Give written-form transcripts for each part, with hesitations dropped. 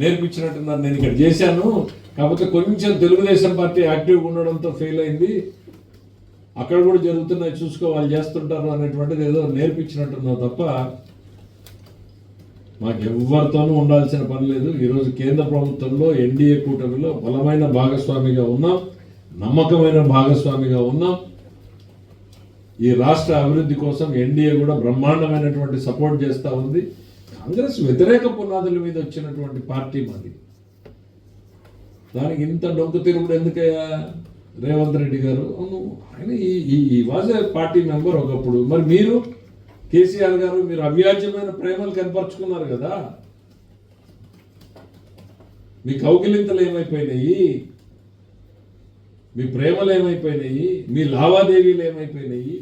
నేర్పించినట్టున్నారు. నేను ఇక్కడ చేశాను, కాకపోతే కొంచెం తెలుగుదేశం పార్టీ యాక్టివ్గా ఉండడంతో ఫెయిల్ అయింది, అక్కడ కూడా జరుగుతున్నాయి చూసుకో, వాళ్ళు చేస్తుంటారు అనేటువంటిది ఏదో నేర్పించినట్టున్నావు తప్ప మాకు ఎవరితోనూ ఉండాల్సిన పని లేదు. ఈరోజు కేంద్ర ప్రభుత్వంలో ఎన్డీఏ కూటమిలో బలమైన భాగస్వామిగా ఉన్నాం, నమ్మకమైన భాగస్వామిగా ఉన్నాం. ఈ రాష్ట్ర అభివృద్ధి కోసం ఎన్డీఏ కూడా బ్రహ్మాండమైనటువంటి సపోర్ట్ చేస్తూ ఉంది. కాంగ్రెస్ వ్యతిరేక పునాదుల మీద వచ్చినటువంటి పార్టీ మాది. దానికి ఇంత డొంక తిరుగుడు ఎందుకయ్యా రేవంత్ రెడ్డి గారు? అవును, ఆయన ఈ వాజ్ ఏ పార్టీ మెంబర్ ఒకప్పుడు. మరి మీరు కేసీఆర్ గారు మీరు అవ్యాజ్యమైన ప్రేమలు కనపరుచుకున్నారు కదా, మీ కౌగిలింతలు ఏమైపోయినాయి, మీ ప్రేమలు ఏమైపోయినాయి, మీ లావాదేవీలు ఏమైపోయినాయి,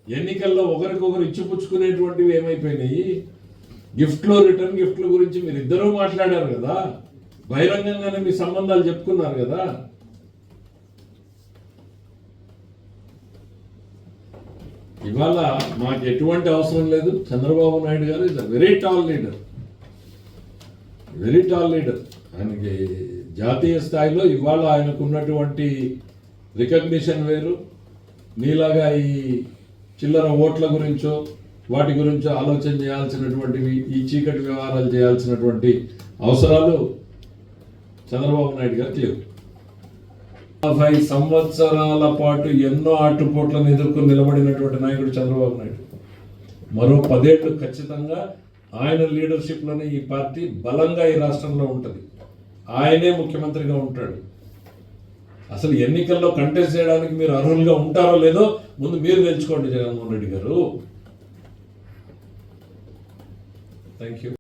ఎన్నికల్లో ఒకరికొకరు ఇచ్చిపుచ్చుకునేటువంటివి ఏమైపోయినాయి, గిఫ్ట్లు రిటర్న్ గిఫ్ట్ల గురించి మీరు ఇద్దరూ మాట్లాడారు కదా, బహిరంగంగానే మీ సంబంధాలు చెప్పుకున్నారు కదా. ఇవాళ మాకు ఎటువంటి అవసరం లేదు. చంద్రబాబు నాయుడు గారు is a very tall leader, very tall leader. ఆయనకి జాతీయ స్థాయిలో ఇవాళ ఆయనకు ఉన్నటువంటి రికగ్నిషన్ వేరు. నీలాగా ఈ చిల్లర ఓట్ల గురించో వాటి గురించో ఆలోచన చేయాల్సినటువంటివి, ఈ చీకటి వ్యవహారాలు చేయాల్సినటువంటి అవసరాలు చంద్రబాబు నాయుడు గారికి లేవు. 50 సంవత్సరాల పాటు ఎన్నో ఆటుపోట్లను ఎదుర్కొని నిలబడినటువంటి నాయకుడు చంద్రబాబు నాయుడు. మరో 10 ఏళ్ళు ఖచ్చితంగా ఆయన లీడర్షిప్లోనే ఈ పార్టీ బలంగా ఈ రాష్ట్రంలో ఉంటుంది. ఆయనే ముఖ్యమంత్రిగా ఉంటాడు. అసలు ఎన్నికల్లో కంటెస్ట్ చేయడానికి మీరు అర్హులుగా ఉంటారో లేదో ముందు మీరు తెలుసుకోండి జగన్మోహన్ రెడ్డి గారు. Thank you.